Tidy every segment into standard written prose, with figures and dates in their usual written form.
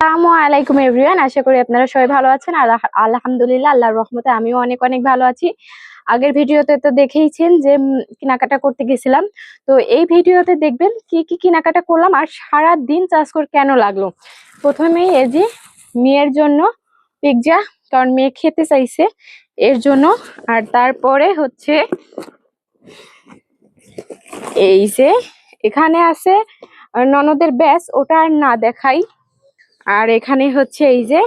আসসালামু আলাইকুম এভরিওয়ান, আশা করি আপনারা সবাই ভালো আছেন। আর আলহামদুলিল্লাহ, আল্লাহর রহমতে আমিও অনেক অনেক ভালো আছি। আগের ভিডিওতে তো দেখেইছেন যে কেনাকাটা করতে গেছিলাম। তো এই ভিডিওতে দেখবেন কি কি কেনাকাটা করলাম আর সারা দিন চাষ করে কেন লাগলো। প্রথমেই এই যে মেয়ের জন্য পিৎজা, কারণ মেয়ে খেতে চাইছে এর জন্য। আর তারপরে হচ্ছে এই যে এখানে আছে ননদের ব্যাস, ওটা আর না দেখাই। আর এখানে হচ্ছে এই যে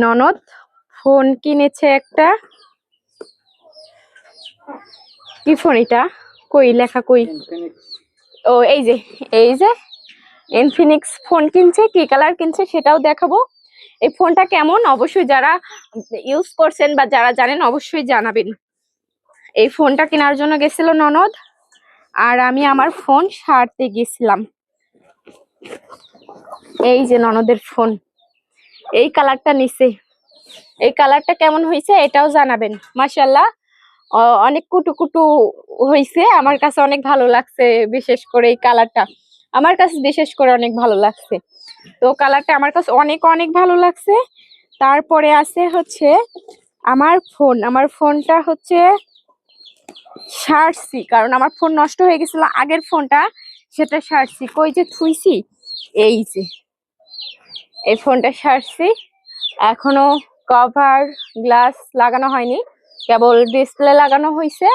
ননদ ফোন কিনেছে একটা। কি ফোন এটা? কই লেখা কই? ও এই যে ইনফিনিক্স ফোন কিনছে। কি কালার কিনছে সেটাও দেখাবো। এই ফোনটা কেমন অবশ্যই যারা ইউজ করছেন বা যারা জানেন অবশ্যই জানাবেন। এই ফোনটা কেনার জন্য গেছিল ননদ, আর আমি আমার ফোন সারতে গেছিলাম। এই যে ননদের ফোন, এই কালারটা নিছে। এই কালারটা কেমন হয়েছে এটাও জানাবেন। মাশাআল্লাহ, অনেক কুটু কুটু হয়েছে। আমার কাছে অনেক ভালো লাগছে, বিশেষ করে এই কালারটা আমার কাছে বিশেষ করে অনেক ভালো লাগছে। তো কালারটা আমার কাছে অনেক অনেক ভালো লাগছে। তারপরে আছে হচ্ছে আমার ফোনটা হচ্ছে সারছি, কারণ আমার ফোন নষ্ট হয়ে গেছিল আগের ফোনটা, সেটা সারছি। কই যে থুইছি, এই যে এই ফোনটা সারছি। এখনো কভার গ্লাস লাগানো হয়নি, কেবল ডিসপ্লে লাগানো হয়েছে।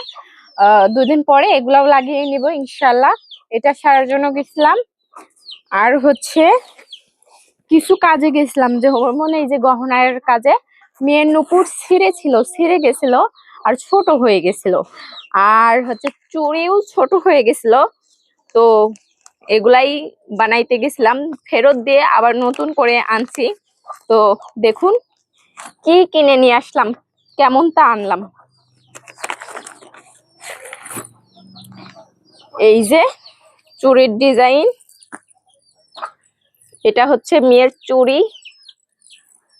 2 দিন পরে এগুলাও লাগিয়ে নিব ইনশাল্লাহ। এটা সারার জন্য গেছিলাম। আর হচ্ছে কিছু কাজে গেছিলাম, যে মনে এই যে গহনার কাজে। মেয়ের নুপুর ছিঁড়ে গেছিল আর ছোট হয়ে গেছিল, আর হচ্ছে চুড়িও ছোট হয়ে গেছিল। তো এগুলাই বানাইতে গেছিলাম, ফেরত দিয়ে আবার নতুন করে আনছি। তো দেখুন কি কিনে নিয়ে আসলাম, কেমন তা আনলাম। এই যে চুড়ির ডিজাইন, এটা হচ্ছে মেয়ের চুড়ি,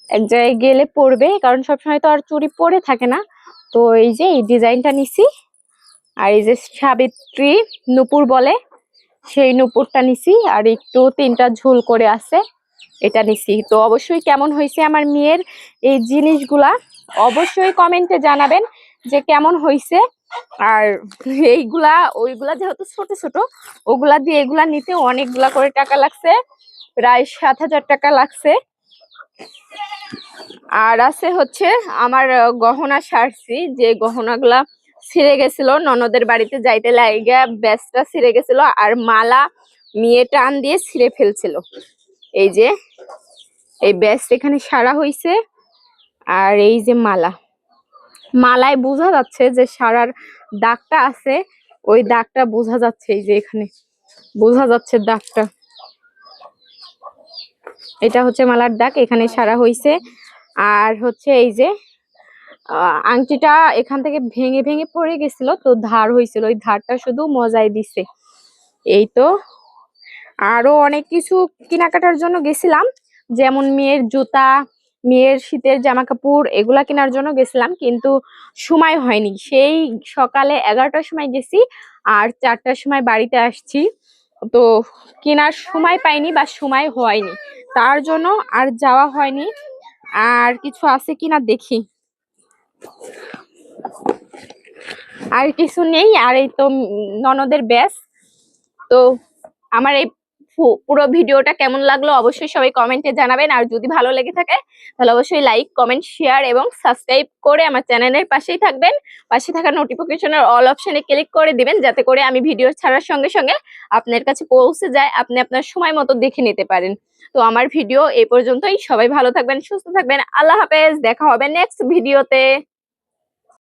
এক জায়গায় গেলে পরবে, কারণ সবসময় তো আর চুড়ি পরে থাকে না। তো এই যে এই ডিজাইনটা নিছি। আর এই যে সাবিত্রী নুপুর বলে, সেই নুপুরটা নিছি। আর একটু 3টা ঝুল করে আছে, এটা নিছি। তো অবশ্যই কেমন হয়েছে আমার মেয়ের এই জিনিসগুলা অবশ্যই কমেন্টে জানাবেন যে কেমন হয়েছে। আর ওইগুলা যেহেতু ছোট ছোট, ওগুলা দিয়ে এগুলা নিতে অনেকগুলা করে টাকা লাগছে, প্রায় 7,000 টাকা লাগছে। আর আছে হচ্ছে আমার গহনা সারছি, যে গহনাগুলা ছিঁড়ে গেছিল ননদের বাড়িতে যাইতে লাগিয়া, ব্যাসটা ছিঁড়ে গেছিল। আর মালা মেয়ে টান দিয়ে ছিঁড়ে ফেলছিল। এই যে এই ব্যাস এখানে সারা হইছে। আর এই যে মালায় বোঝা যাচ্ছে যে সারার দাগটা আছে, ওই দাগটা বোঝা যাচ্ছে। এই যে এখানে বোঝা যাচ্ছে দাগটা, এটা হচ্ছে মালার দাগ, এখানে সারা হইছে। আর হচ্ছে এই যে আংটিটা এখান থেকে ভেঙে ভেঙে পড়ে গেছিল, তো ধার হয়েছিল, ওই ধারটা শুধু মজাই দিছে। এই তো আরো অনেক কিছু কেনাকাটার জন্য গেছিলাম, যেমন মেয়ের জুতা, মেয়ের শীতের জামা কাপড়, এগুলা কেনার জন্য গেছিলাম, কিন্তু সময় হয়নি। সেই সকালে 11টার সময় গেছি আর 4টার সময় বাড়িতে আসছি। তো কেনার সময় পাইনি বা সময় হয়নি, তার জন্য আর যাওয়া হয়নি। আর কিছু আছে কিনা দেখি, আর কিছু নেই। আর এই তো ননদের ব্যাস। তো আমার এই পুরো ভিডিওটা কেমন লাগলো অবশ্যই সবাই কমেন্টে জানাবেন। আর যদি ভালো লেগে থাকে তাহলে অবশ্যই লাইক, কমেন্ট, শেয়ার এবং সাবস্ক্রাইব করে আমার চ্যানেলের পাশেই থাকবেন। পাশে থাকা নোটিফিকেশনের অল অপশনে ক্লিক করে দিবেন, যাতে করে আমি ভিডিও ছাড়ার সঙ্গে সঙ্গে আপনার কাছে পৌঁছে যায়, আপনি আপনার সময় মতো দেখে নিতে পারেন। তো আমার ভিডিও এই পর্যন্তই। সবাই ভালো থাকবেন, সুস্থ থাকবেন। আল্লাহ হাফেজ, দেখা হবে নেক্সট ভিডিওতে।